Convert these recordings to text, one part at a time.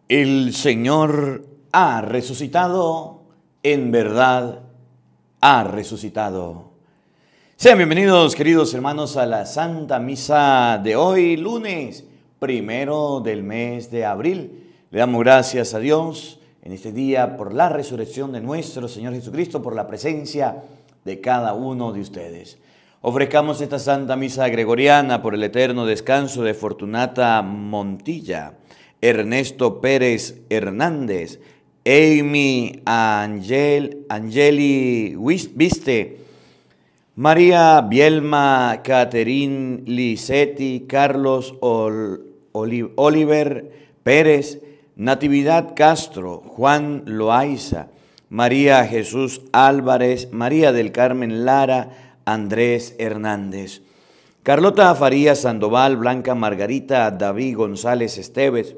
El Señor ha resucitado, en verdad ha resucitado. Sean bienvenidos, queridos hermanos, a la Santa Misa de hoy, lunes 1 del mes de abril. Le damos gracias a Dios en este día por la resurrección de nuestro Señor Jesucristo, por la presencia de cada uno de ustedes. Ofrezcamos esta Santa Misa Gregoriana por el eterno descanso de Fortunata Montilla, Ernesto Pérez Hernández, Amy Angeli Viste, María Bielma Caterín Licetti, Carlos Oliver Pérez, Natividad Castro, Juan Loaiza, María Jesús Álvarez, María del Carmen Lara, Andrés Hernández, Carlota Farías Sandoval, Blanca Margarita David González Esteves,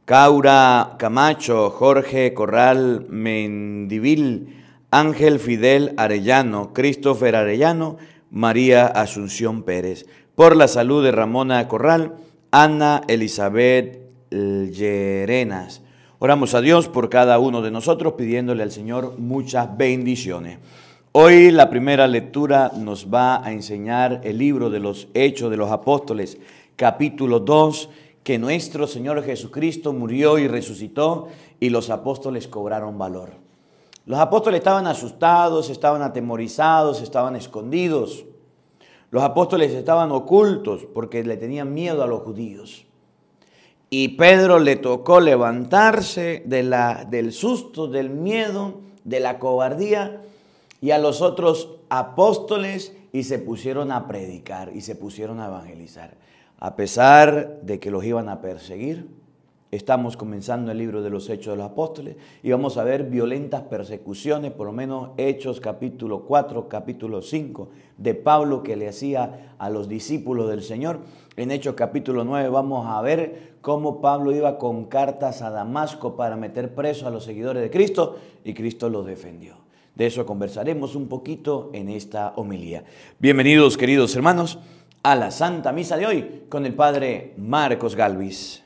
Caura Camacho, Jorge Corral Mendivil, Ángel Fidel Arellano, Christopher Arellano, María Asunción Pérez. Por la salud de Ramona Corral, Ana Elizabeth Llerenas. Oramos a Dios por cada uno de nosotros, pidiéndole al Señor muchas bendiciones. Hoy la primera lectura nos va a enseñar el libro de los Hechos de los Apóstoles, capítulo 2, que nuestro Señor Jesucristo murió y resucitó y los apóstoles cobraron valor. Los apóstoles estaban asustados, estaban atemorizados, estaban escondidos. Los apóstoles estaban ocultos porque le tenían miedo a los judíos. Y Pedro le tocó levantarse del susto, del miedo, de la cobardía, y a los otros apóstoles, y se pusieron a predicar y se pusieron a evangelizar. A pesar de que los iban a perseguir, estamos comenzando el libro de los Hechos de los Apóstoles y vamos a ver violentas persecuciones, por lo menos Hechos capítulo 4, capítulo 5, de Pablo que le hacía a los discípulos del Señor. En Hechos capítulo 9 vamos a ver cómo Pablo iba con cartas a Damasco para meter preso a los seguidores de Cristo y Cristo los defendió. De eso conversaremos un poquito en esta homilía. Bienvenidos, queridos hermanos, a la Santa Misa de hoy con el Padre Marcos Galvis.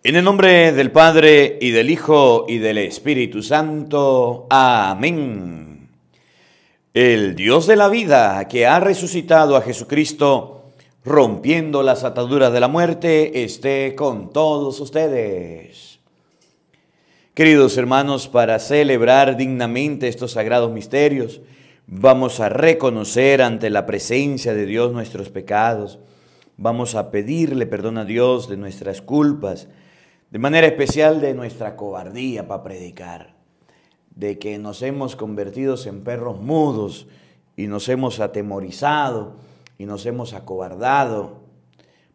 En el nombre del Padre, y del Hijo, y del Espíritu Santo. Amén. El Dios de la vida, que ha resucitado a Jesucristo, rompiendo las ataduras de la muerte, esté con todos ustedes. Queridos hermanos, para celebrar dignamente estos sagrados misterios, vamos a reconocer ante la presencia de Dios nuestros pecados. Vamos a pedirle perdón a Dios de nuestras culpas, de manera especial de nuestra cobardía para predicar, de que nos hemos convertido en perros mudos y nos hemos atemorizado y nos hemos acobardado.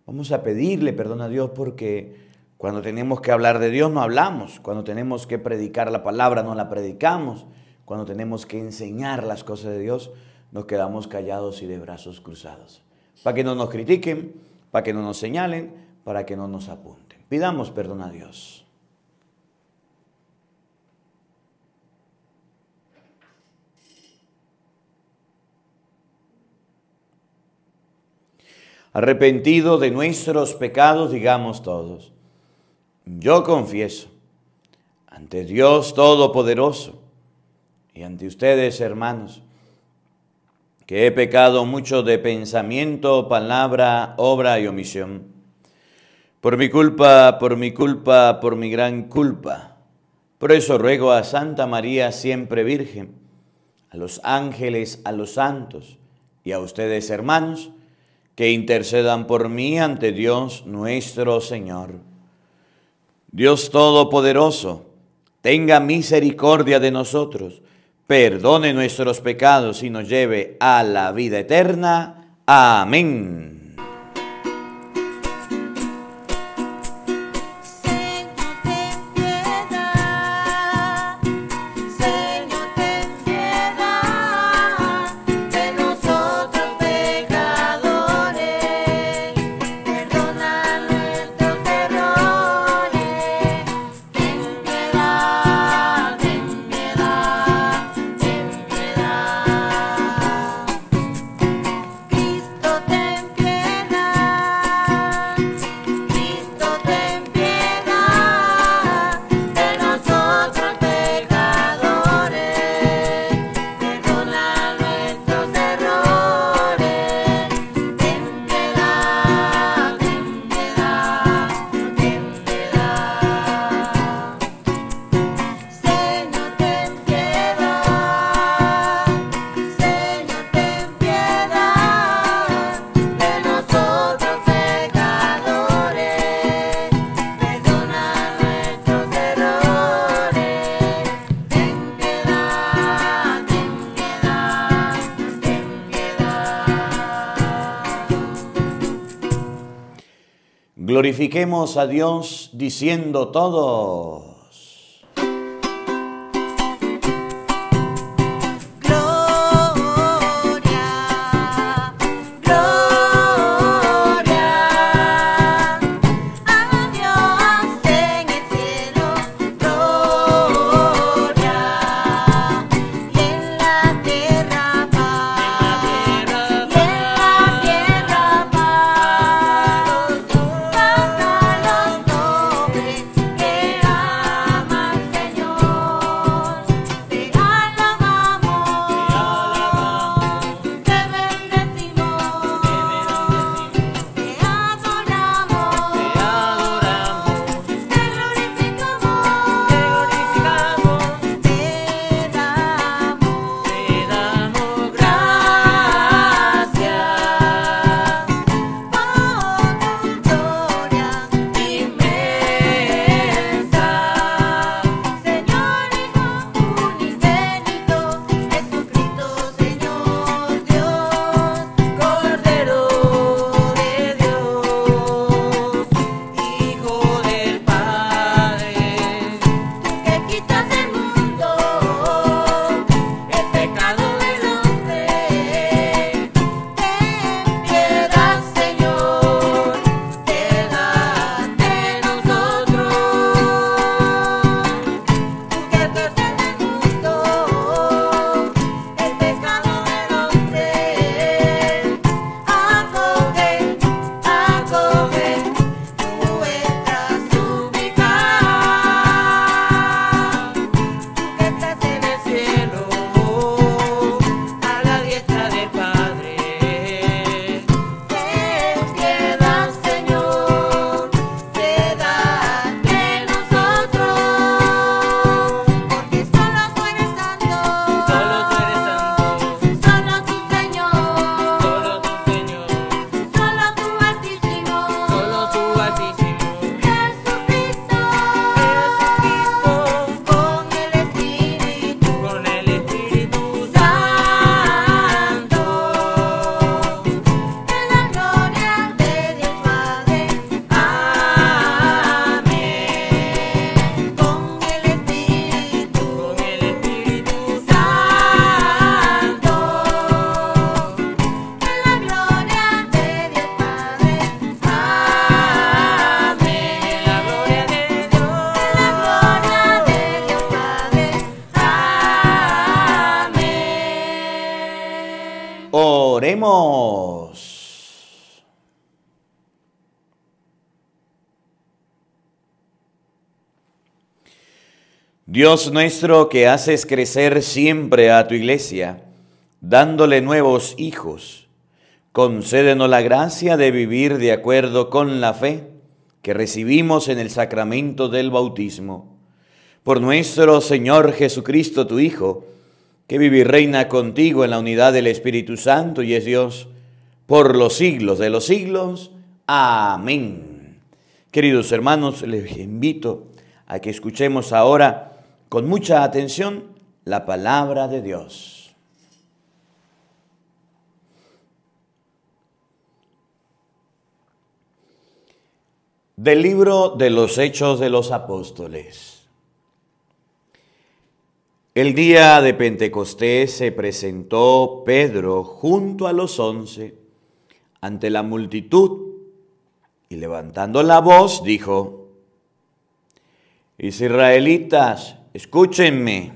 Vamos a pedirle perdón a Dios porque cuando tenemos que hablar de Dios no hablamos, cuando tenemos que predicar la palabra no la predicamos, cuando tenemos que enseñar las cosas de Dios nos quedamos callados y de brazos cruzados. Para que no nos critiquen, para que no nos señalen, para que no nos apunten. Pidamos perdón a Dios. Arrepentido de nuestros pecados, digamos todos: yo confieso ante Dios Todopoderoso y ante ustedes, hermanos, que he pecado mucho de pensamiento, palabra, obra y omisión. Por mi culpa, por mi gran culpa. Por eso ruego a Santa María, siempre Virgen, a los ángeles, a los santos y a ustedes, hermanos, que intercedan por mí ante Dios nuestro Señor. Dios Todopoderoso, tenga misericordia de nosotros, perdone nuestros pecados y nos lleve a la vida eterna. Amén. Glorifiquemos a Dios diciendo todos: Dios nuestro, que haces crecer siempre a tu iglesia, dándole nuevos hijos, concédenos la gracia de vivir de acuerdo con la fe que recibimos en el sacramento del bautismo. Por nuestro Señor Jesucristo, tu Hijo, que vive y reina contigo en la unidad del Espíritu Santo y es Dios, por los siglos de los siglos. Amén. Queridos hermanos, les invito a que escuchemos ahora con mucha atención la palabra de Dios. Del libro de los Hechos de los Apóstoles. El día de Pentecostés se presentó Pedro junto a los 11 ante la multitud y levantando la voz dijo: Israelitas, escúchenme.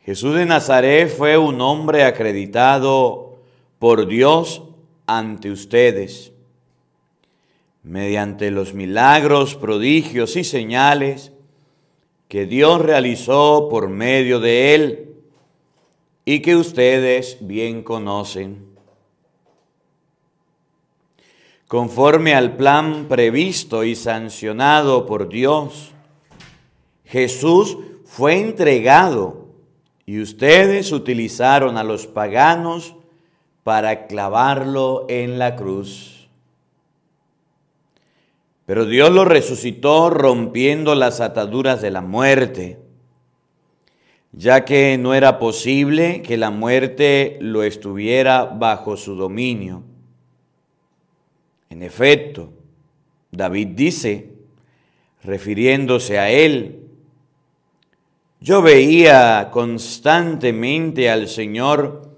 Jesús de Nazaret fue un hombre acreditado por Dios ante ustedes, mediante los milagros, prodigios y señales que Dios realizó por medio de él y que ustedes bien conocen. Conforme al plan previsto y sancionado por Dios, Jesús fue entregado y ustedes utilizaron a los paganos para clavarlo en la cruz. Pero Dios lo resucitó rompiendo las ataduras de la muerte, ya que no era posible que la muerte lo estuviera bajo su dominio. En efecto, David dice, refiriéndose a él: yo veía constantemente al Señor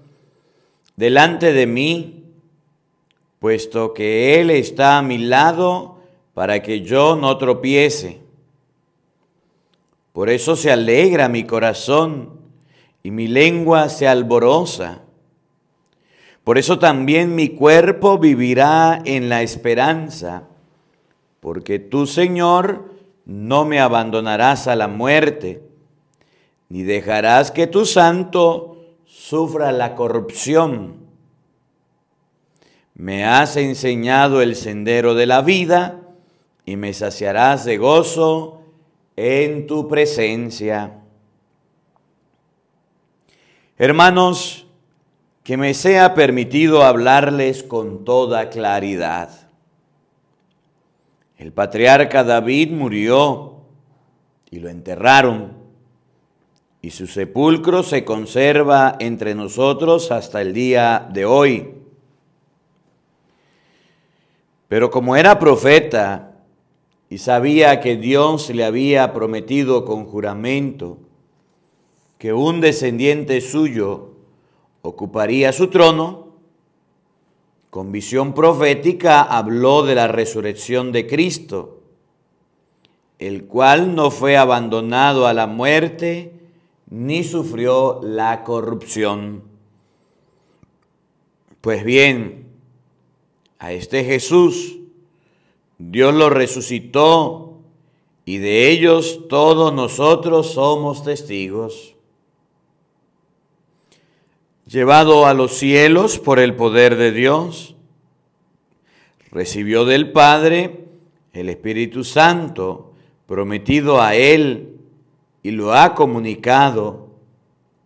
delante de mí, puesto que Él está a mi lado para que yo no tropiece. Por eso se alegra mi corazón y mi lengua se alboroza. Por eso también mi cuerpo vivirá en la esperanza, porque tú, Señor, no me abandonarás a la muerte, ni dejarás que tu santo sufra la corrupción. Me has enseñado el sendero de la vida y me saciarás de gozo en tu presencia. Hermanos, que me sea permitido hablarles con toda claridad. El patriarca David murió y lo enterraron, y su sepulcro se conserva entre nosotros hasta el día de hoy. Pero como era profeta y sabía que Dios le había prometido con juramento que un descendiente suyo ocuparía su trono, con visión profética habló de la resurrección de Cristo, el cual no fue abandonado a la muerte ni sufrió la corrupción. Pues bien, a este Jesús Dios lo resucitó y de ellos todos nosotros somos testigos. Llevado a los cielos por el poder de Dios, recibió del Padre el Espíritu Santo prometido a él y lo ha comunicado,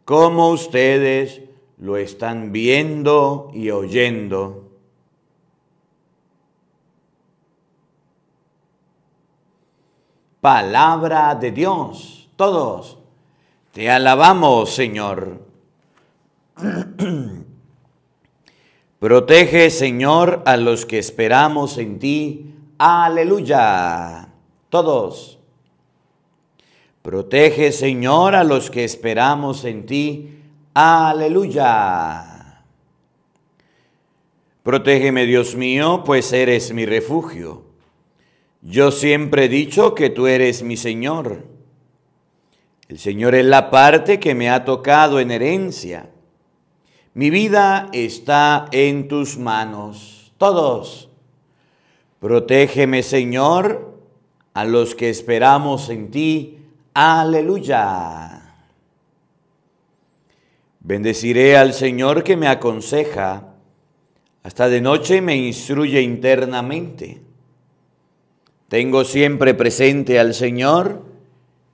como ustedes lo están viendo y oyendo. Palabra de Dios. Todos te alabamos, Señor. Protege, Señor, a los que esperamos en ti. Aleluya. Todos. Protege, Señor, a los que esperamos en ti. Aleluya. Protégeme, Dios mío, pues eres mi refugio. Yo siempre he dicho que tú eres mi Señor. El Señor es la parte que me ha tocado en herencia. Mi vida está en tus manos. Todos. Protégeme, Señor, a los que esperamos en ti. Aleluya. Bendeciré al Señor que me aconseja, hasta de noche me instruye internamente. Tengo siempre presente al Señor,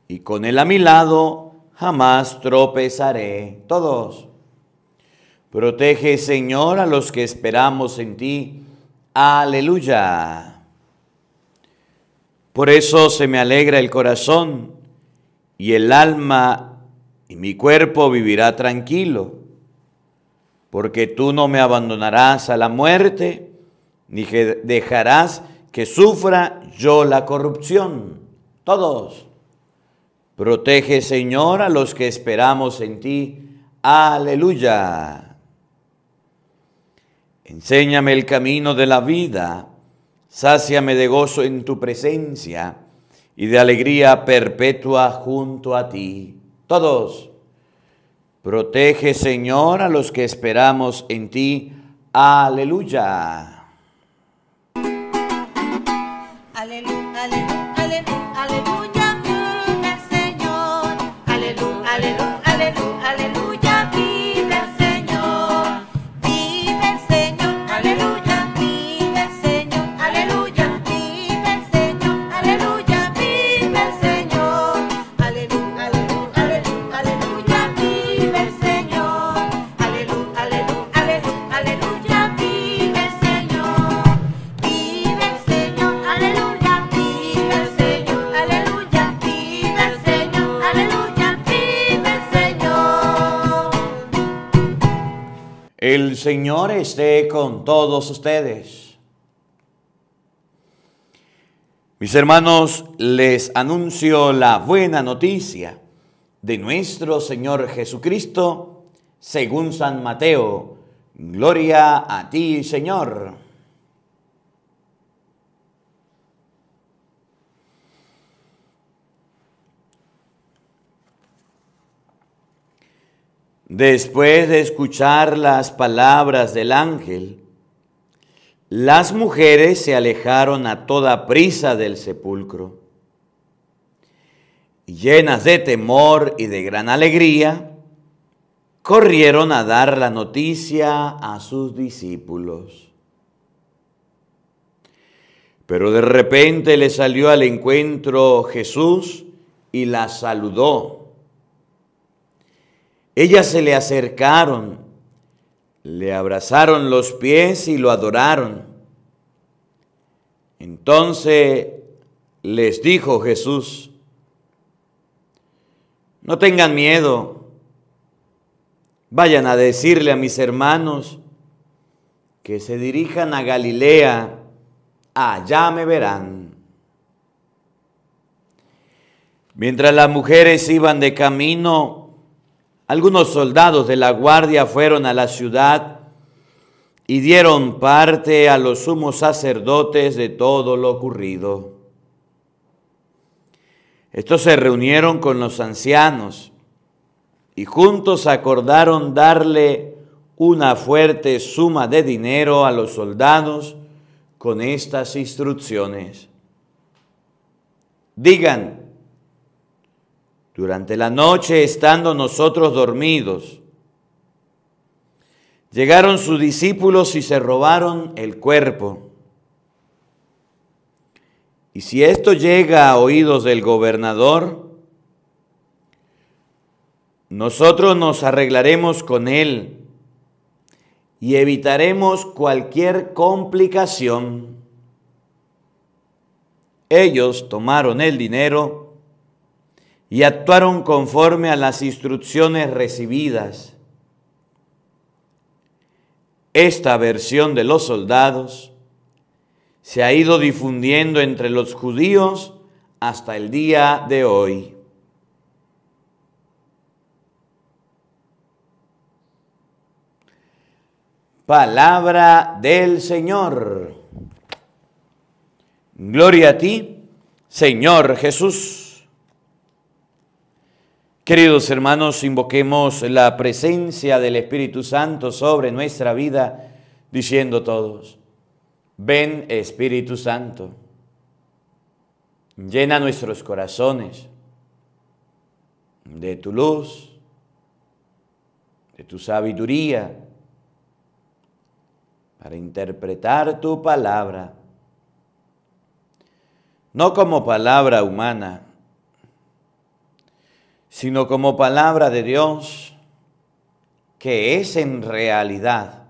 y con Él a mi lado jamás tropezaré. Todos. Protege, Señor, a los que esperamos en ti. Aleluya. Por eso se me alegra el corazón, y el alma y mi cuerpo vivirá tranquilo, porque tú no me abandonarás a la muerte, ni que dejarás que sufra yo la corrupción. Todos. Protege, Señor, a los que esperamos en ti. Aleluya. Enséñame el camino de la vida, sáciame de gozo en tu presencia y de alegría perpetua junto a ti. Todos. Protege, Señor, a los que esperamos en ti. Aleluya. Aleluya, aleluya, aleluya, aleluya, vive el Señor. Aleluya, aleluya, aleluya, aleluya, vive el Señor. Vive el Señor, aleluya, vive el Señor, aleluya, vive el Señor, aleluya, vive el Señor. Aleluya, aleluya, aleluya, aleluya, vive el Señor. Aleluya, aleluya, aleluya, aleluya, vive el Señor. Vive el Señor, aleluya, vive el Señor, aleluya, vive el Señor, aleluya, vive el Señor. El Señor esté con todos ustedes. Mis hermanos, les anuncio la buena noticia de nuestro Señor Jesucristo según San Mateo. Gloria a ti, Señor. Después de escuchar las palabras del ángel, las mujeres se alejaron a toda prisa del sepulcro. Llenas de temor y de gran alegría, corrieron a dar la noticia a sus discípulos. Pero de repente le salió al encuentro Jesús y la saludó. Ellas se le acercaron, le abrazaron los pies y lo adoraron. Entonces les dijo Jesús: no tengan miedo, vayan a decirle a mis hermanos que se dirijan a Galilea, allá me verán. Mientras las mujeres iban de camino, algunos soldados de la guardia fueron a la ciudad y dieron parte a los sumos sacerdotes de todo lo ocurrido. Estos se reunieron con los ancianos y juntos acordaron darle una fuerte suma de dinero a los soldados con estas instrucciones. Digan: durante la noche, estando nosotros dormidos, llegaron sus discípulos y se robaron el cuerpo. Y si esto llega a oídos del gobernador, nosotros nos arreglaremos con él y evitaremos cualquier complicación. Ellos tomaron el dinero y actuaron conforme a las instrucciones recibidas. Esta versión de los soldados se ha ido difundiendo entre los judíos hasta el día de hoy. Palabra del Señor. Gloria a ti, Señor Jesús. Queridos hermanos, invoquemos la presencia del Espíritu Santo sobre nuestra vida, diciendo todos: ven, Espíritu Santo, llena nuestros corazones, de tu luz, de tu sabiduría, para interpretar tu palabra, no como palabra humana, sino como palabra de Dios, que es en realidad,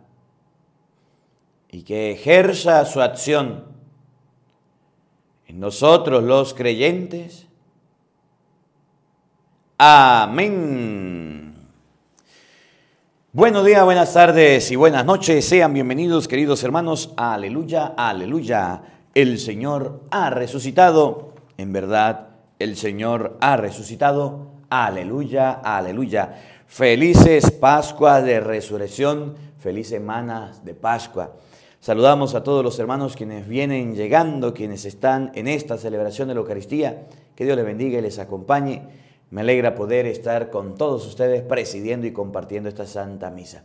y que ejerza su acción en nosotros los creyentes. Amén. Buenos días, buenas tardes y buenas noches. Sean bienvenidos, queridos hermanos. Aleluya, aleluya. El Señor ha resucitado. En verdad, el Señor ha resucitado. Aleluya, aleluya. Felices Pascuas de Resurrección, feliz semanas de Pascua. Saludamos a todos los hermanos quienes vienen llegando, quienes están en esta celebración de la Eucaristía. Que Dios les bendiga y les acompañe. Me alegra poder estar con todos ustedes presidiendo y compartiendo esta Santa Misa.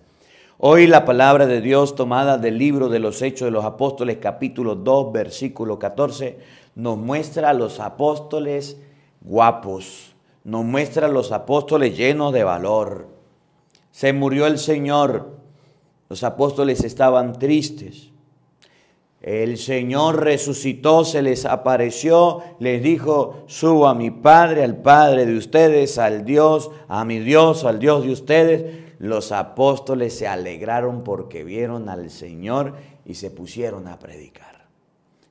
Hoy la palabra de Dios tomada del libro de los Hechos de los Apóstoles, capítulo 2, versículo 14, nos muestra a los apóstoles guapos, nos muestra a los apóstoles llenos de valor. Se murió el Señor, los apóstoles estaban tristes. El Señor resucitó, se les apareció, les dijo: subo a mi Padre, al Padre de ustedes, al Dios, a mi Dios, al Dios de ustedes. Los apóstoles se alegraron porque vieron al Señor y se pusieron a predicar,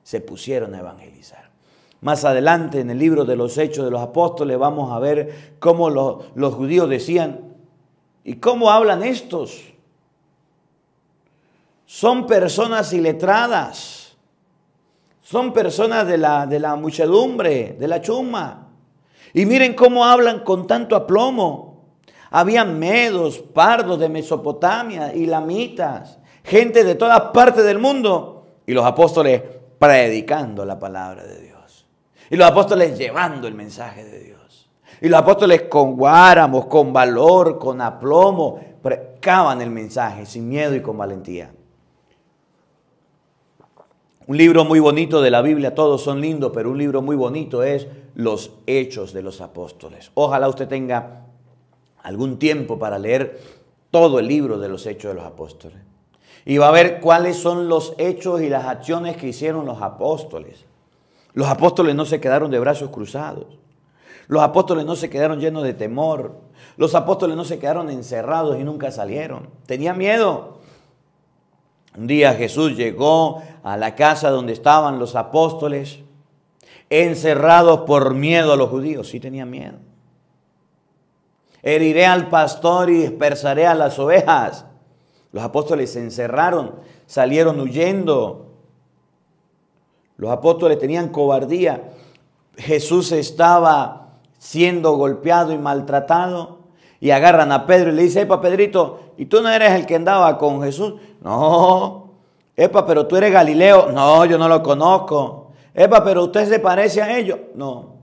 se pusieron a evangelizar. Más adelante en el libro de los Hechos de los Apóstoles vamos a ver cómo los judíos decían: ¿y cómo hablan estos? Son personas iletradas, son personas de la muchedumbre, de la chusma. Y miren cómo hablan con tanto aplomo. Habían medos, pardos de Mesopotamia, elamitas, gente de todas partes del mundo. Y los apóstoles predicando la palabra de Dios. Y los apóstoles llevando el mensaje de Dios. Y los apóstoles con guáramos, con valor, con aplomo, predicaban el mensaje sin miedo y con valentía. Un libro muy bonito de la Biblia, todos son lindos, pero un libro muy bonito es Los Hechos de los Apóstoles. Ojalá usted tenga algún tiempo para leer todo el libro de los Hechos de los Apóstoles. Y va a ver cuáles son los hechos y las acciones que hicieron los apóstoles. Los apóstoles no se quedaron de brazos cruzados. Los apóstoles no se quedaron llenos de temor. Los apóstoles no se quedaron encerrados y nunca salieron. Tenían miedo. Un día Jesús llegó a la casa donde estaban los apóstoles, encerrados por miedo a los judíos. Sí tenían miedo. Heriré al pastor y dispersaré a las ovejas. Los apóstoles se encerraron, salieron huyendo. Los apóstoles tenían cobardía. Jesús estaba siendo golpeado y maltratado. Y agarran a Pedro y le dice: epa, Pedrito, ¿y tú no eres el que andaba con Jesús? No. Epa, pero tú eres Galileo. No, yo no lo conozco. Epa, pero usted se parece a ellos. No.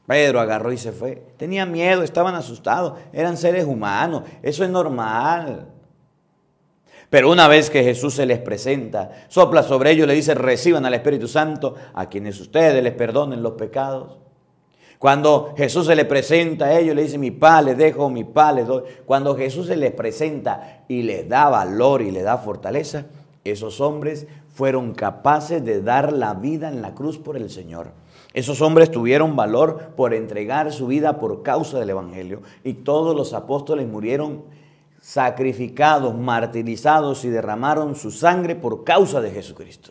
Pedro agarró y se fue. Tenían miedo, estaban asustados. Eran seres humanos. Eso es normal. Pero una vez que Jesús se les presenta, sopla sobre ellos, le dice: reciban al Espíritu Santo, a quienes ustedes les perdonen los pecados. Cuando Jesús se les presenta a ellos, le dice: mi paz les dejo, mi paz les doy. Cuando Jesús se les presenta y les da valor y les da fortaleza, esos hombres fueron capaces de dar la vida en la cruz por el Señor. Esos hombres tuvieron valor por entregar su vida por causa del Evangelio. Y todos los apóstoles murieron sacrificados, martirizados y derramaron su sangre por causa de Jesucristo.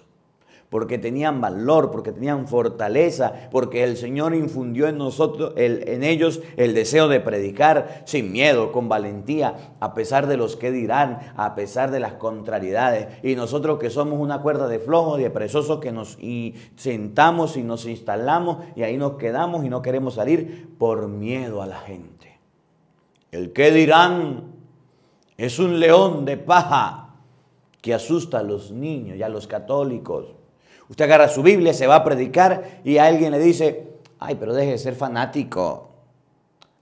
Porque tenían valor, porque tenían fortaleza, porque el Señor infundió en nosotros, en ellos el deseo de predicar sin miedo, con valentía, a pesar de los que dirán, a pesar de las contrariedades. Y nosotros que somos una cuerda de flojos y de perezosos que nos sentamos y nos instalamos y ahí nos quedamos y no queremos salir por miedo a la gente. El que dirán es un león de paja que asusta a los niños y a los católicos. Usted agarra su Biblia, se va a predicar y a alguien le dice: ay, pero deje de ser fanático.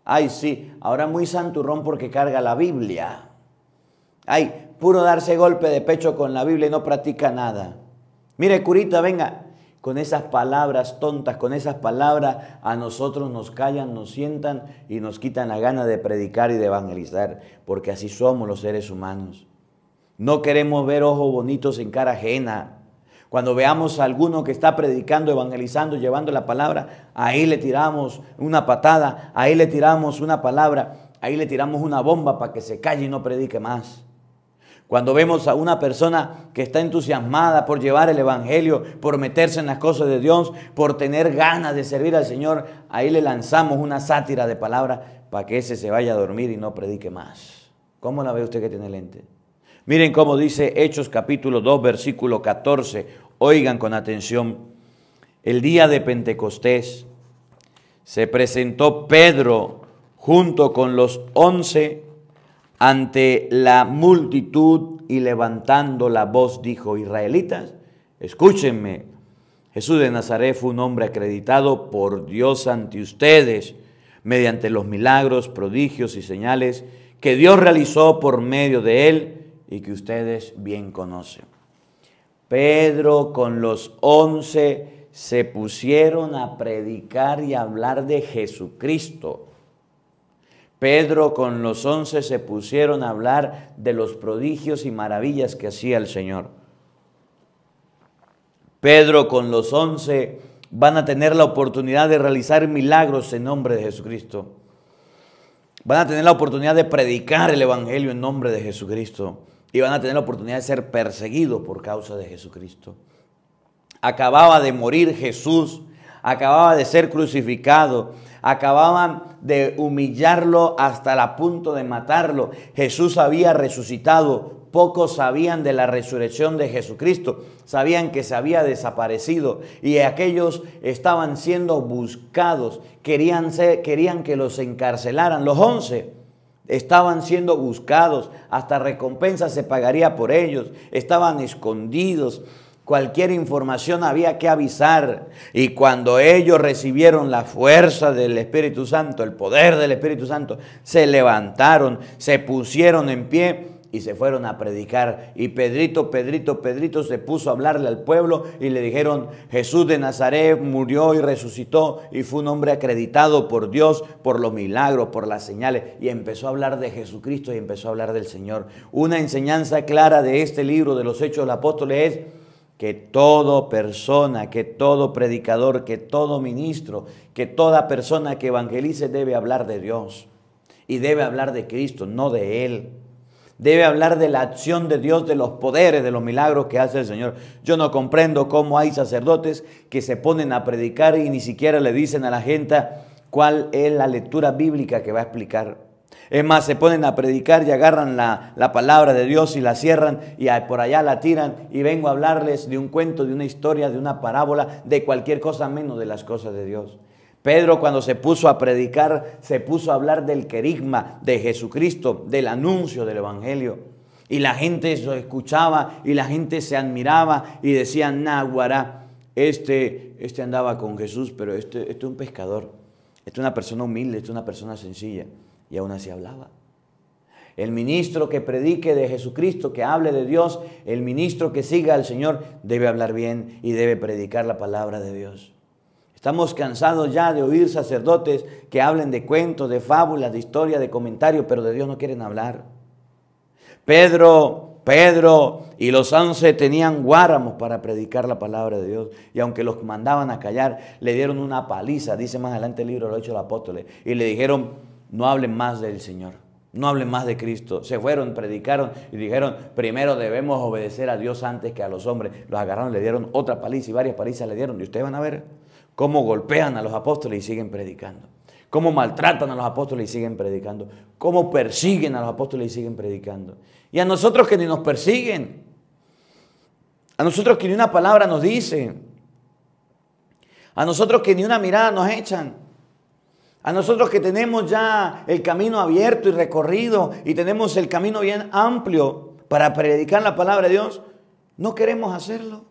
Ay, sí, ahora muy santurrón porque carga la Biblia. Ay, puro darse golpe de pecho con la Biblia y no practica nada. Mire, curita, venga, con esas palabras tontas, con esas palabras a nosotros nos callan, nos sientan y nos quitan la gana de predicar y de evangelizar, porque así somos los seres humanos. No queremos ver ojos bonitos en cara ajena. Cuando veamos a alguno que está predicando, evangelizando, llevando la palabra, ahí le tiramos una patada, ahí le tiramos una palabra, ahí le tiramos una bomba para que se calle y no predique más. Cuando vemos a una persona que está entusiasmada por llevar el evangelio, por meterse en las cosas de Dios, por tener ganas de servir al Señor, ahí le lanzamos una sátira de palabras para que ese se vaya a dormir y no predique más. ¿Cómo la ve usted que tiene lente? Miren cómo dice Hechos capítulo 2, versículo 14. Oigan con atención. El día de Pentecostés se presentó Pedro junto con los 11 ante la multitud y levantando la voz dijo: Israelitas, escúchenme. Jesús de Nazaret fue un hombre acreditado por Dios ante ustedes mediante los milagros, prodigios y señales que Dios realizó por medio de él y que ustedes bien conocen. Pedro con los 11 se pusieron a predicar y a hablar de Jesucristo. Pedro con los 11 se pusieron a hablar de los prodigios y maravillas que hacía el Señor. Pedro con los 11 van a tener la oportunidad de realizar milagros en nombre de Jesucristo. Van a tener la oportunidad de predicar el evangelio en nombre de Jesucristo. Y van a tener la oportunidad de ser perseguidos por causa de Jesucristo. Acababa de morir Jesús, acababa de ser crucificado, acababan de humillarlo hasta el punto de matarlo. Jesús había resucitado. Pocos sabían de la resurrección de Jesucristo, sabían que se había desaparecido y aquellos estaban siendo buscados, querían que los encarcelaran. Los 11 estaban siendo buscados, hasta recompensa se pagaría por ellos, estaban escondidos. Cualquier información había que avisar, y cuando ellos recibieron la fuerza del Espíritu Santo, el poder del Espíritu Santo, se levantaron, se pusieron en pie y se fueron a predicar. Y Pedrito se puso a hablarle al pueblo y le dijeron: Jesús de Nazaret murió y resucitó y fue un hombre acreditado por Dios, por los milagros, por las señales. Y empezó a hablar de Jesucristo y empezó a hablar del Señor. Una enseñanza clara de este libro de los Hechos de los Apóstoles es que toda persona, que todo predicador, que todo ministro, que toda persona que evangelice debe hablar de Dios y debe hablar de Cristo, no de Él. Debe hablar de la acción de Dios, de los poderes, de los milagros que hace el Señor. Yo no comprendo cómo hay sacerdotes que se ponen a predicar y ni siquiera le dicen a la gente cuál es la lectura bíblica que va a explicar. Es más, se ponen a predicar y agarran la palabra de Dios y la cierran y por allá la tiran, y vengo a hablarles de un cuento, de una historia, de una parábola, de cualquier cosa menos de las cosas de Dios. Pedro, cuando se puso a predicar, se puso a hablar del querigma de Jesucristo, del anuncio del evangelio. Y la gente lo escuchaba y la gente se admiraba y decían: náguara, este andaba con Jesús, pero este es un pescador, este es una persona humilde, este es una persona sencilla. Y aún así hablaba. El ministro que predique de Jesucristo, que hable de Dios, el ministro que siga al Señor, debe hablar bien y debe predicar la palabra de Dios. Estamos cansados ya de oír sacerdotes que hablen de cuentos, de fábulas, de historias, de comentarios, pero de Dios no quieren hablar. Pedro y los 11 tenían guáramos para predicar la palabra de Dios. Y aunque los mandaban a callar, le dieron una paliza, dice más adelante el libro de los Hechos de los Apóstoles, y le dijeron: no hablen más del Señor, no hablen más de Cristo. Se fueron, predicaron y dijeron: primero debemos obedecer a Dios antes que a los hombres. Los agarraron, le dieron otra paliza y varias palizas le dieron. Y ustedes van a ver cómo golpean a los apóstoles y siguen predicando. Cómo maltratan a los apóstoles y siguen predicando. Cómo persiguen a los apóstoles y siguen predicando. Y a nosotros que ni nos persiguen. A nosotros que ni una palabra nos dicen. A nosotros que ni una mirada nos echan. A nosotros que tenemos ya el camino abierto y recorrido y tenemos el camino bien amplio para predicar la palabra de Dios, no queremos hacerlo.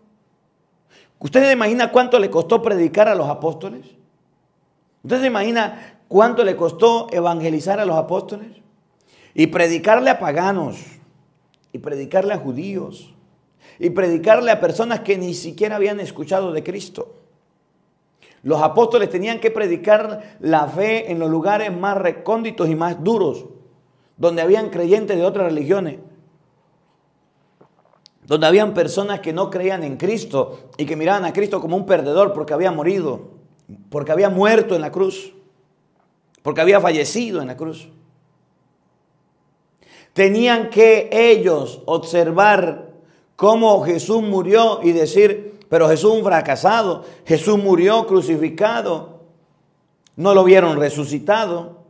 ¿Usted se imagina cuánto le costó predicar a los apóstoles? ¿Usted se imagina cuánto le costó evangelizar a los apóstoles? Y predicarle a paganos, y predicarle a judíos, y predicarle a personas que ni siquiera habían escuchado de Cristo. Los apóstoles tenían que predicar la fe en los lugares más recónditos y más duros, donde habían creyentes de otras religiones, donde habían personas que no creían en Cristo y que miraban a Cristo como un perdedor porque había morido, porque había muerto en la cruz, porque había fallecido en la cruz. Tenían que ellos observar cómo Jesús murió y decir, pero Jesús un fracasado, Jesús murió crucificado, no lo vieron resucitado.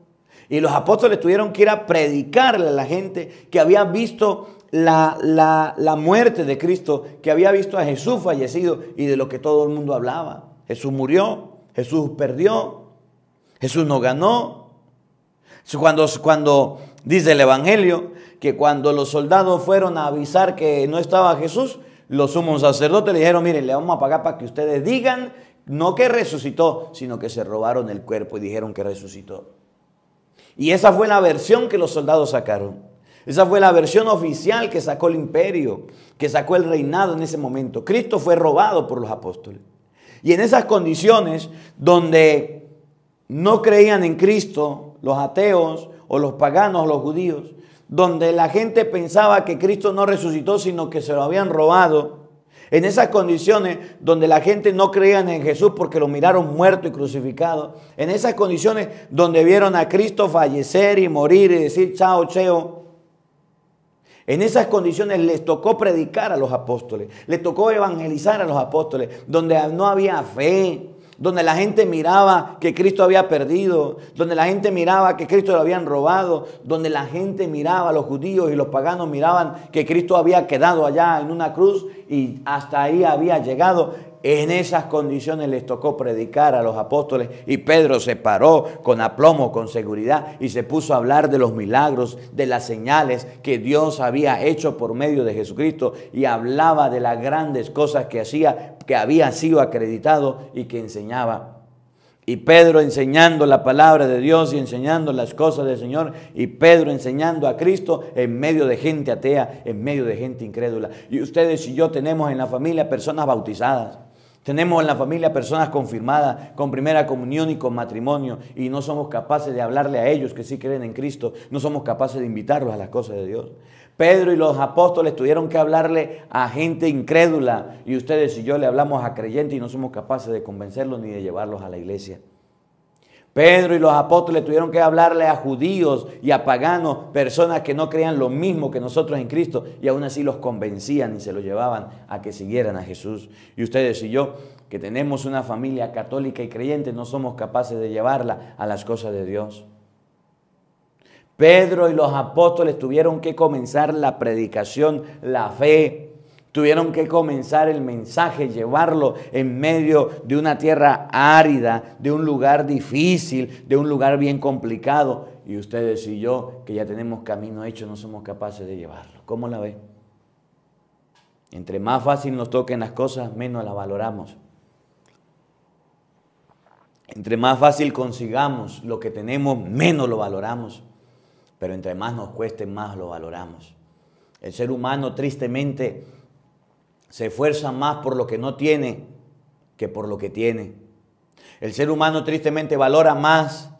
Y los apóstoles tuvieron que ir a predicarle a la gente que había visto la muerte de Cristo, que había visto a Jesús fallecido y de lo que todo el mundo hablaba. Jesús murió, Jesús perdió, Jesús no ganó. Cuando dice el Evangelio que cuando los soldados fueron a avisar que no estaba Jesús, los sumos sacerdotes le dijeron, miren, le vamos a pagar para que ustedes digan, no que resucitó, sino que se robaron el cuerpo y dijeron que resucitó. Y esa fue la versión que los soldados sacaron. Esa fue la versión oficial que sacó el imperio, que sacó el reinado en ese momento. Cristo fue robado por los apóstoles. Y en esas condiciones donde no creían en Cristo, los ateos o los paganos, los judíos, donde la gente pensaba que Cristo no resucitó, sino que se lo habían robado. En esas condiciones donde la gente no creía en Jesús porque lo miraron muerto y crucificado. En esas condiciones donde vieron a Cristo fallecer y morir y decir chao, cheo. En esas condiciones les tocó predicar a los apóstoles. Les tocó evangelizar a los apóstoles. Donde no había fe. Donde la gente miraba que Cristo había perdido, donde la gente miraba que Cristo lo habían robado, donde la gente miraba, los judíos y los paganos miraban que Cristo había quedado allá en una cruz y hasta ahí había llegado. En esas condiciones les tocó predicar a los apóstoles y Pedro se paró con aplomo, con seguridad y se puso a hablar de los milagros, de las señales que Dios había hecho por medio de Jesucristo y hablaba de las grandes cosas que hacía, que había sido acreditado y que enseñaba. Y Pedro enseñando la palabra de Dios y enseñando las cosas del Señor. Y Pedro enseñando a Cristo en medio de gente atea, en medio de gente incrédula. Y ustedes y yo tenemos en la familia personas bautizadas. Tenemos en la familia personas confirmadas con primera comunión y con matrimonio y no somos capaces de hablarle a ellos que sí creen en Cristo, no somos capaces de invitarlos a las cosas de Dios. Pedro y los apóstoles tuvieron que hablarle a gente incrédula y ustedes y yo le hablamos a creyentes y no somos capaces de convencerlos ni de llevarlos a la iglesia. Pedro y los apóstoles tuvieron que hablarle a judíos y a paganos, personas que no creían lo mismo que nosotros en Cristo, y aún así los convencían y se los llevaban a que siguieran a Jesús. Y ustedes y yo, que tenemos una familia católica y creyente, no somos capaces de llevarla a las cosas de Dios. Pedro y los apóstoles tuvieron que comenzar la predicación, la fe. Tuvieron que comenzar el mensaje, llevarlo en medio de una tierra árida, de un lugar difícil, de un lugar bien complicado. Y ustedes y yo, que ya tenemos camino hecho, no somos capaces de llevarlo. ¿Cómo la ve? Entre más fácil nos toquen las cosas, menos las valoramos. Entre más fácil consigamos lo que tenemos, menos lo valoramos. Pero entre más nos cueste, más lo valoramos. El ser humano, tristemente, se esfuerza más por lo que no tiene que por lo que tiene. El ser humano tristemente valora más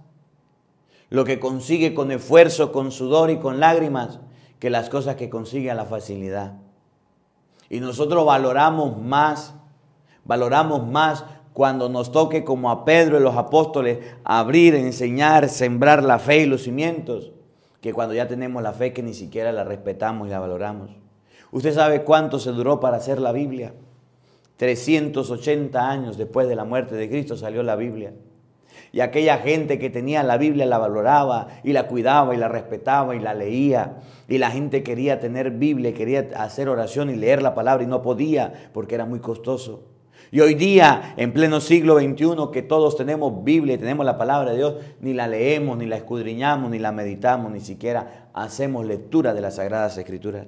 lo que consigue con esfuerzo, con sudor y con lágrimas que las cosas que consigue a la facilidad. Y nosotros valoramos más cuando nos toque como a Pedro y los apóstoles abrir, enseñar, sembrar la fe y los cimientos, que cuando ya tenemos la fe que ni siquiera la respetamos y la valoramos. ¿Usted sabe cuánto se duró para hacer la Biblia? 380 años después de la muerte de Cristo salió la Biblia. Y aquella gente que tenía la Biblia la valoraba y la cuidaba y la respetaba y la leía. Y la gente quería tener Biblia, quería hacer oración y leer la palabra y no podía porque era muy costoso. Y hoy día, en pleno siglo XXI, que todos tenemos Biblia y tenemos la palabra de Dios, ni la leemos, ni la escudriñamos, ni la meditamos, ni siquiera hacemos lectura de las Sagradas Escrituras.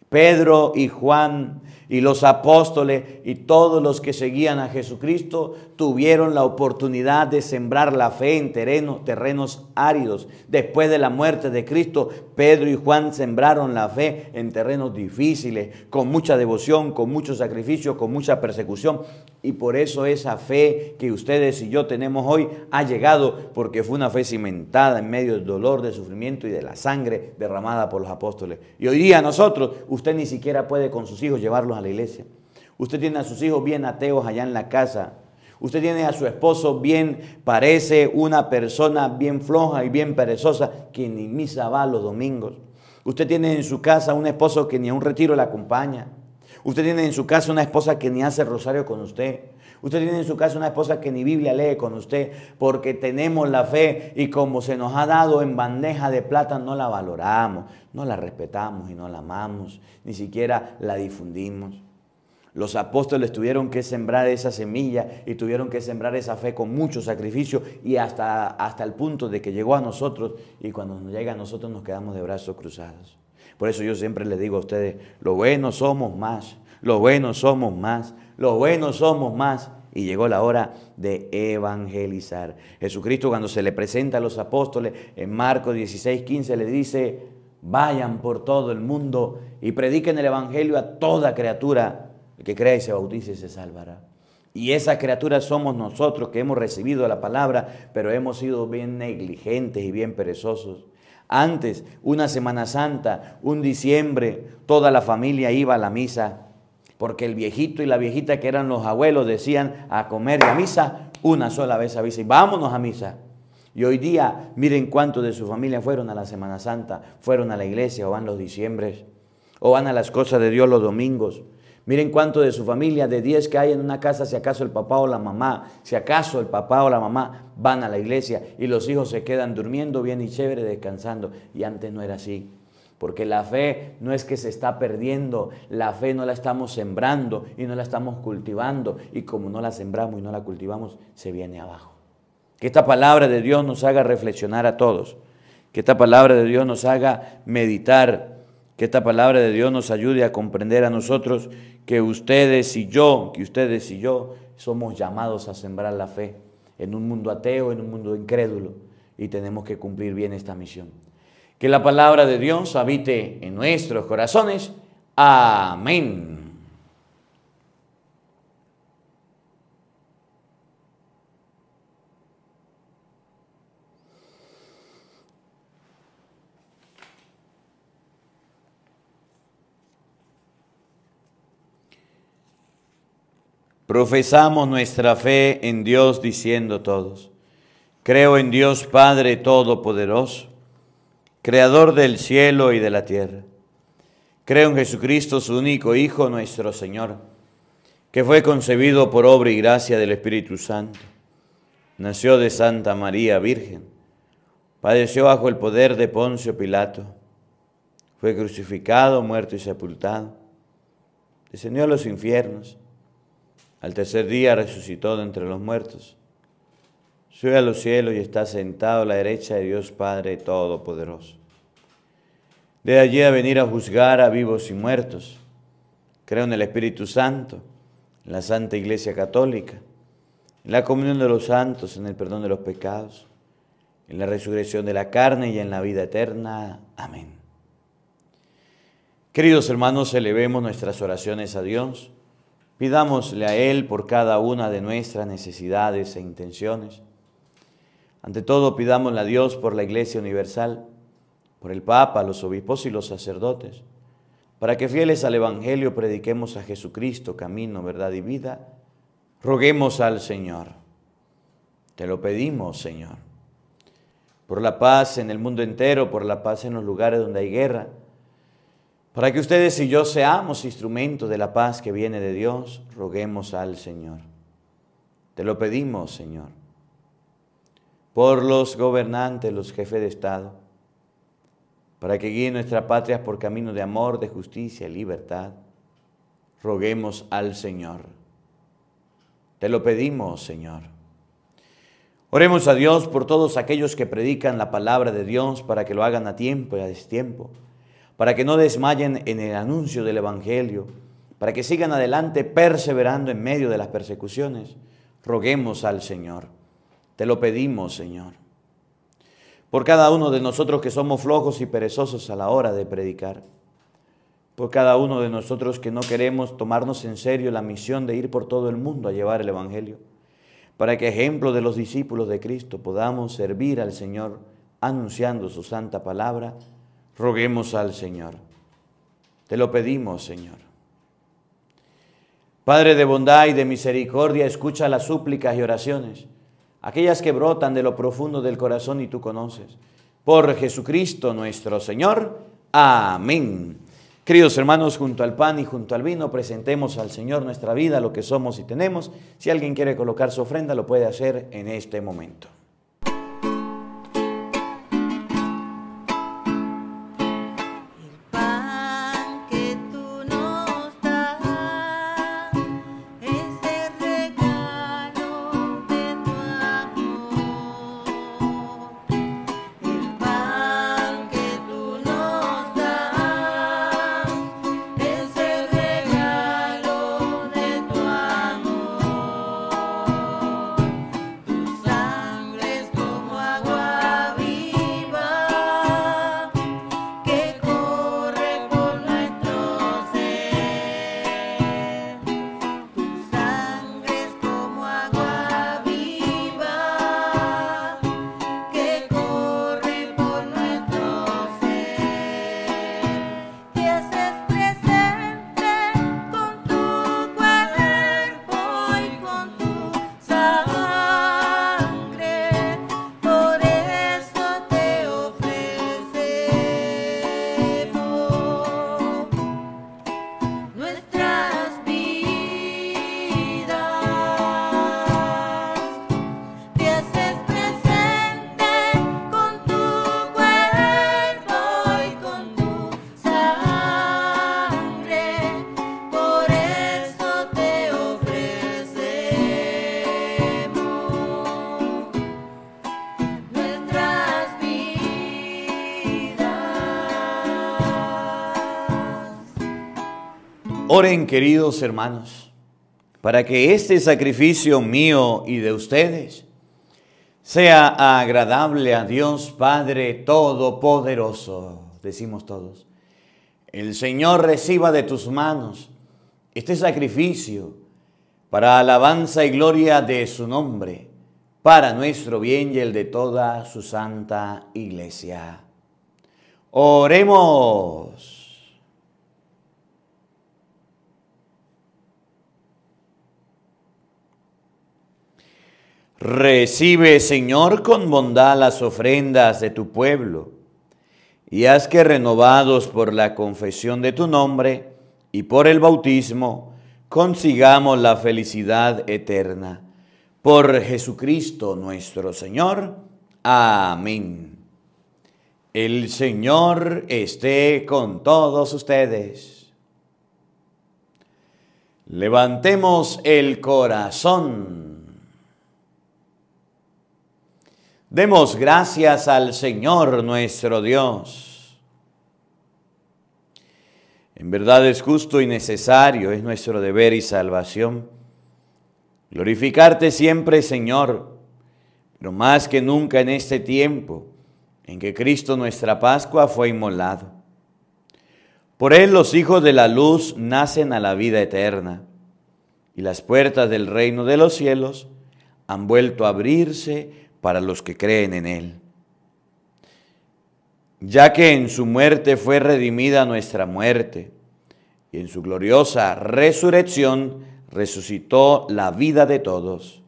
Pedro y Juan y los apóstoles y todos los que seguían a Jesucristo tuvieron la oportunidad de sembrar la fe en terrenos áridos. Después de la muerte de Cristo, Pedro y Juan sembraron la fe en terrenos difíciles, con mucha devoción, con mucho sacrificio, con mucha persecución. Y por eso esa fe que ustedes y yo tenemos hoy ha llegado, porque fue una fe cimentada en medio del dolor, del sufrimiento y de la sangre derramada por los apóstoles. Y hoy día nosotros, usted ni siquiera puede con sus hijos llevarlos a la iglesia. Usted tiene a sus hijos bien ateos allá en la casa. Usted tiene a su esposo parece una persona bien floja y bien perezosa, que ni misa va los domingos. Usted tiene en su casa un esposo que ni a un retiro le acompaña. Usted tiene en su casa una esposa que ni hace rosario con usted. Usted tiene en su casa una esposa que ni Biblia lee con usted, porque tenemos la fe y como se nos ha dado en bandeja de plata no la valoramos, no la respetamos y no la amamos, ni siquiera la difundimos. Los apóstoles tuvieron que sembrar esa semilla y tuvieron que sembrar esa fe con mucho sacrificio y hasta el punto de que llegó a nosotros, y cuando nos llega a nosotros nos quedamos de brazos cruzados. Por eso yo siempre les digo a ustedes, los buenos somos más, los buenos somos más, los buenos somos más. Y llegó la hora de evangelizar. Jesucristo, cuando se le presenta a los apóstoles en Marcos 16:15, le dice: vayan por todo el mundo y prediquen el evangelio a toda criatura. El que crea y se bautice se salvará. Y esa criatura somos nosotros, que hemos recibido la palabra, pero hemos sido bien negligentes y bien perezosos. Antes, una Semana Santa, un diciembre, toda la familia iba a la misa, porque el viejito y la viejita, que eran los abuelos, decían: a comer y a misa, una sola vez a misa, y vámonos a misa. Y hoy día, miren cuántos de su familia fueron a la Semana Santa, fueron a la iglesia, o van los diciembres, o van a las cosas de Dios los domingos. Miren cuánto de su familia, de 10 que hay en una casa, si acaso el papá o la mamá, van a la iglesia, y los hijos se quedan durmiendo bien y chévere, descansando. Y antes no era así, porque la fe no es que se está perdiendo, la fe no la estamos sembrando y no la estamos cultivando, y como no la sembramos y no la cultivamos, se viene abajo. Que esta palabra de Dios nos haga reflexionar a todos, que esta palabra de Dios nos haga meditar, que esta palabra de Dios nos ayude a comprender a nosotros que ustedes y yo somos llamados a sembrar la fe en un mundo ateo, en un mundo incrédulo, y tenemos que cumplir bien esta misión. Que la palabra de Dios habite en nuestros corazones. Amén. Profesamos nuestra fe en Dios diciendo todos: creo en Dios Padre Todopoderoso, Creador del cielo y de la tierra. Creo en Jesucristo, su único Hijo, nuestro Señor, que fue concebido por obra y gracia del Espíritu Santo. Nació de Santa María Virgen, padeció bajo el poder de Poncio Pilato, fue crucificado, muerto y sepultado, descendió a los infiernos. Al tercer día resucitó de entre los muertos, sube a los cielos y está sentado a la derecha de Dios Padre Todopoderoso. De allí a venir a juzgar a vivos y muertos. Creo en el Espíritu Santo, en la Santa Iglesia Católica, en la comunión de los santos, en el perdón de los pecados, en la resurrección de la carne y en la vida eterna. Amén. Queridos hermanos, elevemos nuestras oraciones a Dios. Pidámosle a Él por cada una de nuestras necesidades e intenciones. Ante todo, pidámosle a Dios por la Iglesia Universal, por el Papa, los obispos y los sacerdotes, para que fieles al Evangelio prediquemos a Jesucristo, camino, verdad y vida. Roguemos al Señor. Te lo pedimos, Señor. Por la paz en el mundo entero, por la paz en los lugares donde hay guerra, para que ustedes y yo seamos instrumentos de la paz que viene de Dios, roguemos al Señor. Te lo pedimos, Señor. Por los gobernantes, los jefes de Estado, para que guíen nuestra patria por camino de amor, de justicia y libertad, roguemos al Señor. Te lo pedimos, Señor. Oremos a Dios por todos aquellos que predican la palabra de Dios, para que lo hagan a tiempo y a destiempo, para que no desmayen en el anuncio del Evangelio, para que sigan adelante perseverando en medio de las persecuciones. Roguemos al Señor. Te lo pedimos, Señor. Por cada uno de nosotros que somos flojos y perezosos a la hora de predicar. Por cada uno de nosotros que no queremos tomarnos en serio la misión de ir por todo el mundo a llevar el Evangelio. Para que, ejemplo de los discípulos de Cristo, podamos servir al Señor anunciando su santa palabra. Roguemos al Señor. Te lo pedimos, Señor. Padre de bondad y de misericordia, escucha las súplicas y oraciones, aquellas que brotan de lo profundo del corazón y tú conoces. Por Jesucristo nuestro Señor. Amén. Queridos hermanos, junto al pan y junto al vino, presentemos al Señor nuestra vida, lo que somos y tenemos. Si alguien quiere colocar su ofrenda, lo puede hacer en este momento. Oren, queridos hermanos, para que este sacrificio mío y de ustedes sea agradable a Dios Padre Todopoderoso. Decimos todos: el Señor reciba de tus manos este sacrificio para alabanza y gloria de su nombre, para nuestro bien y el de toda su santa iglesia. Oremos. Recibe, Señor, con bondad las ofrendas de tu pueblo, y haz que, renovados por la confesión de tu nombre y por el bautismo, consigamos la felicidad eterna. Por Jesucristo nuestro Señor. Amén. El Señor esté con todos ustedes. Levantemos el corazón. Demos gracias al Señor nuestro Dios. En verdad es justo y necesario, es nuestro deber y salvación glorificarte siempre, Señor, pero más que nunca en este tiempo en que Cristo nuestra Pascua fue inmolado. Por Él los hijos de la luz nacen a la vida eterna, y las puertas del reino de los cielos han vuelto a abrirse para los que creen en Él. Ya que en su muerte fue redimida nuestra muerte, y en su gloriosa resurrección resucitó la vida de todos.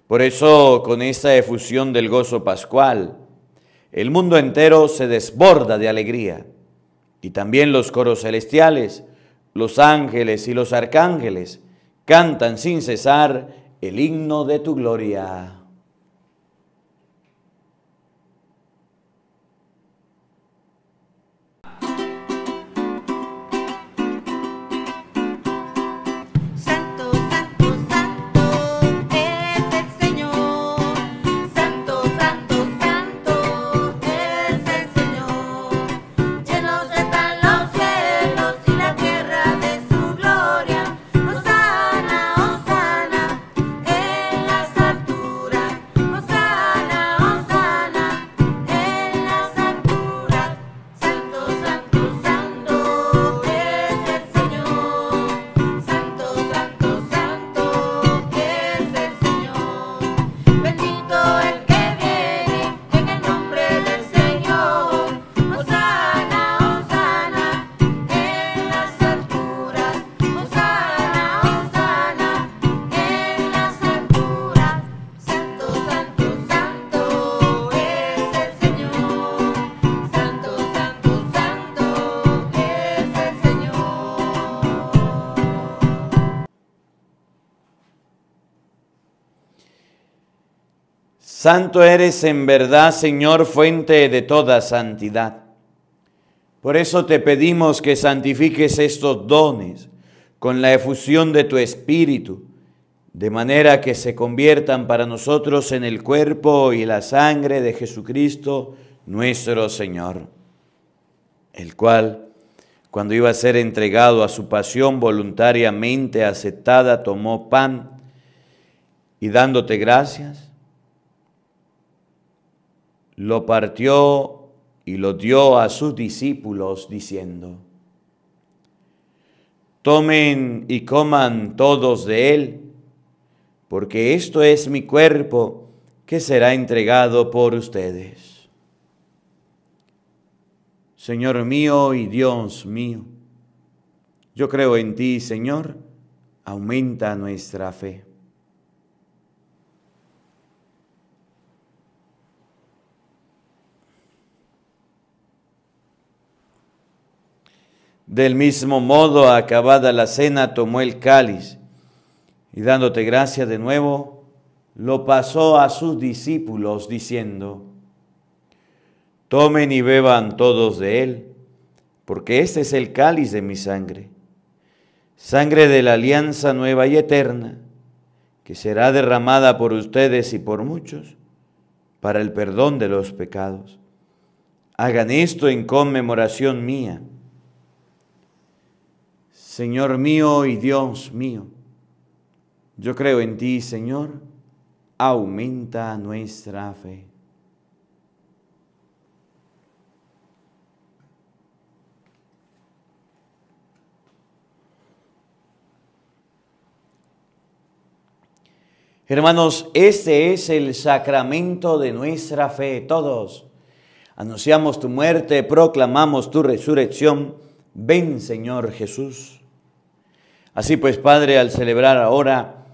Por eso, con esta efusión del gozo pascual, el mundo entero se desborda de alegría, y también los coros celestiales, los ángeles y los arcángeles cantan sin cesar el himno de tu gloria. Llenos de Santo eres en verdad, Señor, fuente de toda santidad. Por eso te pedimos que santifiques estos dones con la efusión de tu Espíritu, de manera que se conviertan para nosotros en el cuerpo y la sangre de Jesucristo, nuestro Señor, el cual, cuando iba a ser entregado a su pasión voluntariamente aceptada, tomó pan y dándote gracias, lo partió y lo dio a sus discípulos diciendo: tomen y coman todos de él, porque esto es mi cuerpo que será entregado por ustedes. Señor mío y Dios mío, yo creo en ti, Señor, aumenta nuestra fe. Del mismo modo, acabada la cena, tomó el cáliz y dándote gracias de nuevo, lo pasó a sus discípulos diciendo: tomen y beban todos de él, porque este es el cáliz de mi sangre, sangre de la alianza nueva y eterna, que será derramada por ustedes y por muchos para el perdón de los pecados. Hagan esto en conmemoración mía. Señor mío y Dios mío, yo creo en ti, Señor, aumenta nuestra fe. Hermanos, este es el sacramento de nuestra fe. Todos anunciamos tu muerte, proclamamos tu resurrección. Ven, Señor Jesús. Así pues, Padre, al celebrar ahora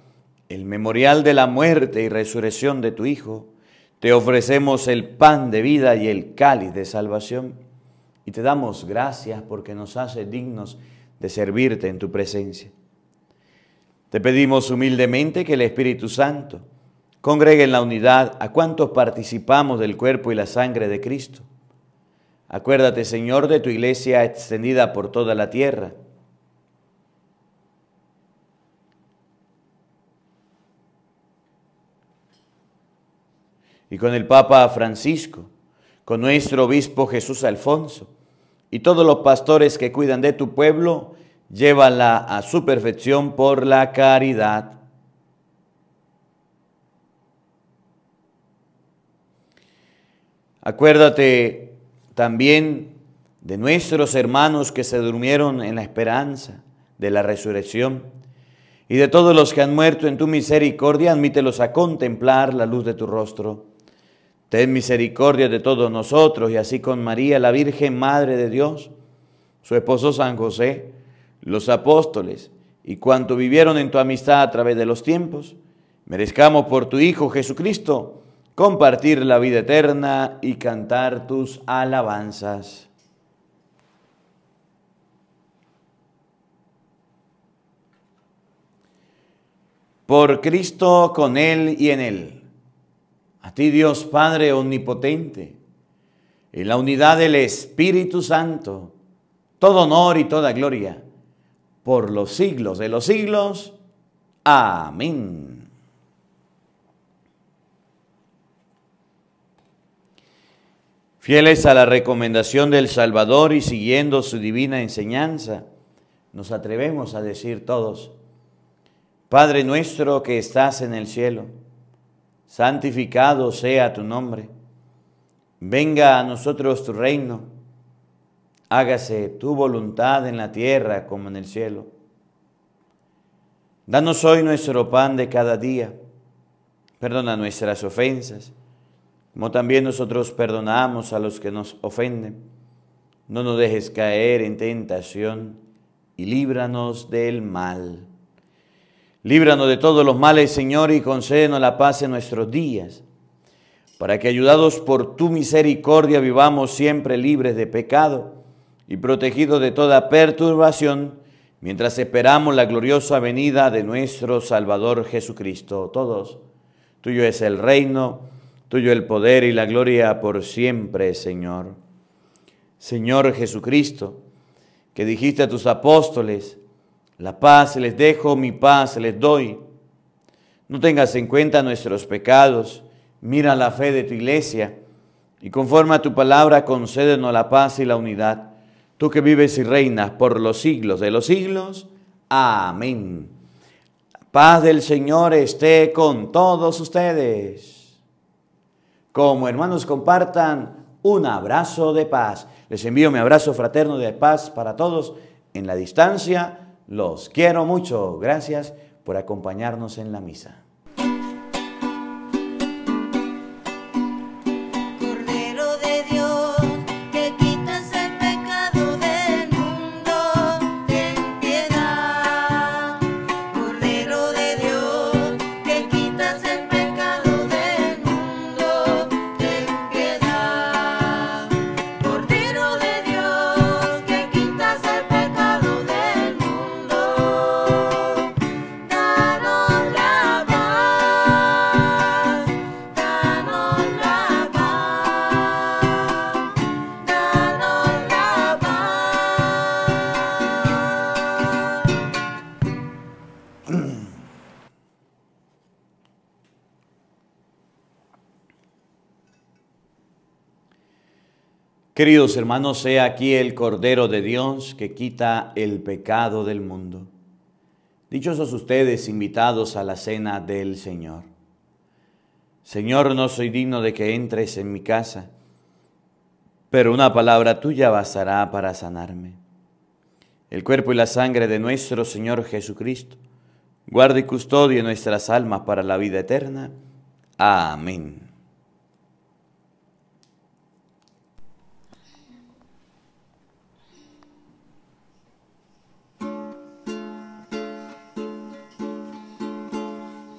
el memorial de la muerte y resurrección de tu Hijo, te ofrecemos el pan de vida y el cáliz de salvación, y te damos gracias porque nos haces dignos de servirte en tu presencia. Te pedimos humildemente que el Espíritu Santo congregue en la unidad a cuantos participamos del cuerpo y la sangre de Cristo. Acuérdate, Señor, de tu iglesia extendida por toda la tierra. Y con el Papa Francisco, con nuestro obispo Jesús Alfonso y todos los pastores que cuidan de tu pueblo, llévala a su perfección por la caridad. Acuérdate también de nuestros hermanos que se durmieron en la esperanza de la resurrección y de todos los que han muerto en tu misericordia, admítelos a contemplar la luz de tu rostro. Ten misericordia de todos nosotros y así con María, la Virgen Madre de Dios, su esposo San José, los apóstoles y cuanto vivieron en tu amistad a través de los tiempos, merezcamos por tu Hijo Jesucristo compartir la vida eterna y cantar tus alabanzas. Por Cristo, con Él y en Él. A ti, Dios Padre omnipotente, en la unidad del Espíritu Santo, todo honor y toda gloria, por los siglos de los siglos. Amén. Fieles a la recomendación del Salvador y siguiendo su divina enseñanza, nos atrevemos a decir todos: Padre nuestro que estás en el cielo, santificado sea tu nombre. Venga a nosotros tu reino. Hágase tu voluntad en la tierra como en el cielo. Danos hoy nuestro pan de cada día. Perdona nuestras ofensas, como también nosotros perdonamos a los que nos ofenden. No nos dejes caer en tentación y líbranos del mal. Líbranos de todos los males, Señor, y concédenos la paz en nuestros días, para que, ayudados por tu misericordia, vivamos siempre libres de pecado y protegidos de toda perturbación, mientras esperamos la gloriosa venida de nuestro Salvador Jesucristo. Todos, tuyo es el reino, Tuyo el poder y la gloria por siempre, Señor. Señor Jesucristo, que dijiste a tus apóstoles, la paz les dejo, mi paz les doy. No tengas en cuenta nuestros pecados, mira la fe de tu iglesia y conforme a tu palabra concédenos la paz y la unidad. Tú que vives y reinas por los siglos de los siglos. Amén. La paz del Señor esté con todos ustedes. Como hermanos compartan un abrazo de paz. Les envío mi abrazo fraterno de paz para todos en la distancia. Los quiero mucho. Gracias por acompañarnos en la misa. Cordero de Dios, que quitas el pecado del mundo, ten piedad. Cordero de Dios, que quitas el pecado del mundo, ten piedad. Cordero de Dios, que quitas el pecado del mundo, danos la paz, danos la paz, danos la paz. Queridos hermanos, sea aquí el Cordero de Dios que quita el pecado del mundo. Dichosos ustedes invitados a la cena del Señor. Señor, no soy digno de que entres en mi casa, pero una palabra tuya bastará para sanarme. El cuerpo y la sangre de nuestro Señor Jesucristo, guarde y custodie nuestras almas para la vida eterna. Amén.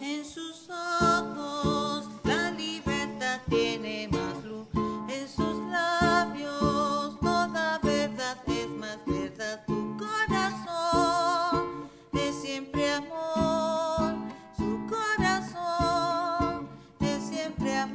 En sus ojos la libertad tiene más luz, en sus labios toda verdad es más verdad. Su corazón es siempre amor, su corazón es siempre amor.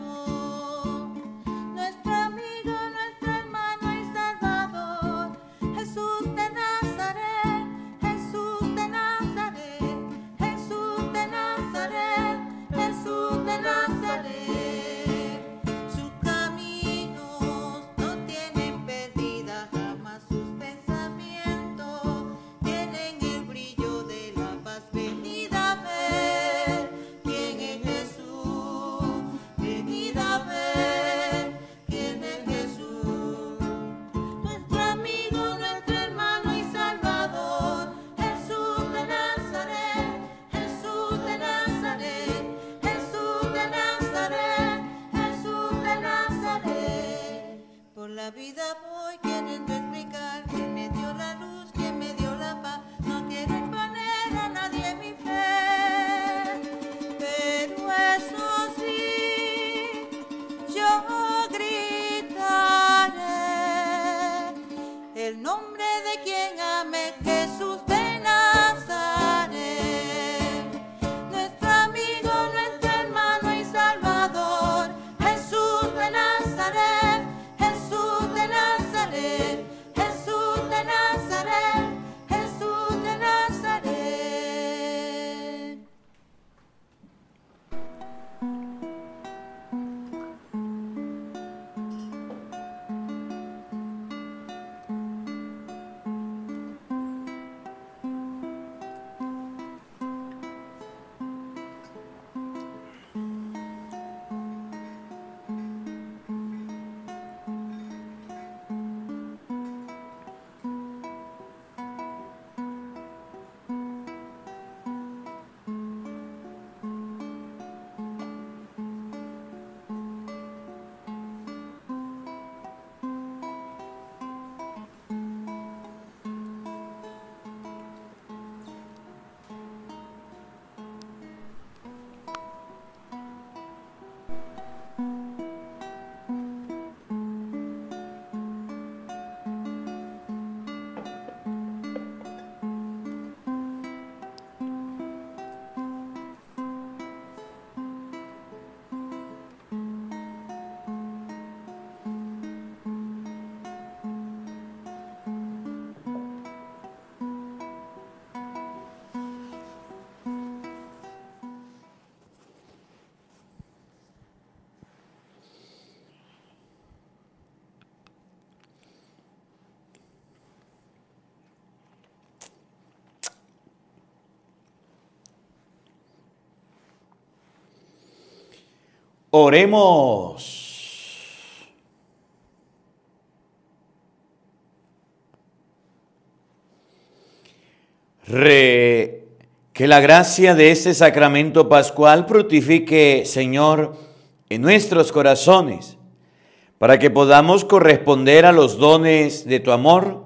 Oremos. Que la gracia de este sacramento pascual fructifique, Señor, en nuestros corazones, para que podamos corresponder a los dones de tu amor,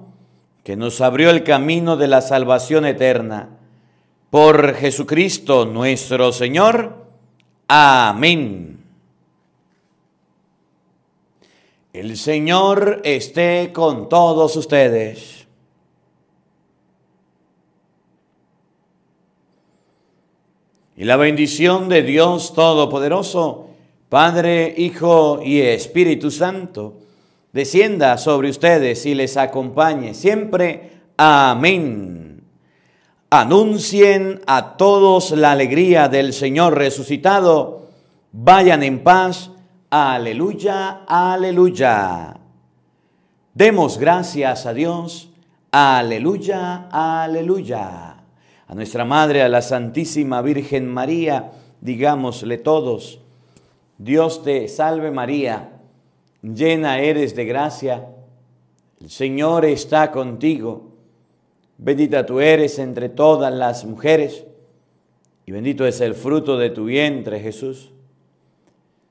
que nos abrió el camino de la salvación eterna. Por Jesucristo nuestro Señor. Amén. El Señor esté con todos ustedes. Y la bendición de Dios Todopoderoso, Padre, Hijo y Espíritu Santo, descienda sobre ustedes y les acompañe siempre. Amén. Anuncien a todos la alegría del Señor resucitado. Vayan en paz. Aleluya, aleluya. Demos gracias a Dios. Aleluya, aleluya. A nuestra Madre, a la Santísima Virgen María, digámosle todos: Dios te salve María, llena eres de gracia, el Señor está contigo, bendita tú eres entre todas las mujeres, y bendito es el fruto de tu vientre, Jesús.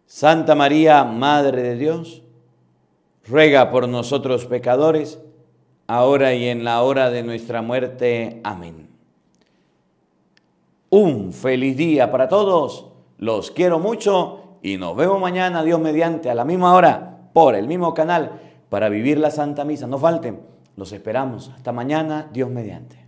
Santa María, Madre de Dios, ruega por nosotros pecadores, ahora y en la hora de nuestra muerte. Amén. Un feliz día para todos, los quiero mucho y nos vemos mañana, Dios mediante, a la misma hora, por el mismo canal, para vivir la Santa Misa. No falten, los esperamos. Hasta mañana, Dios mediante.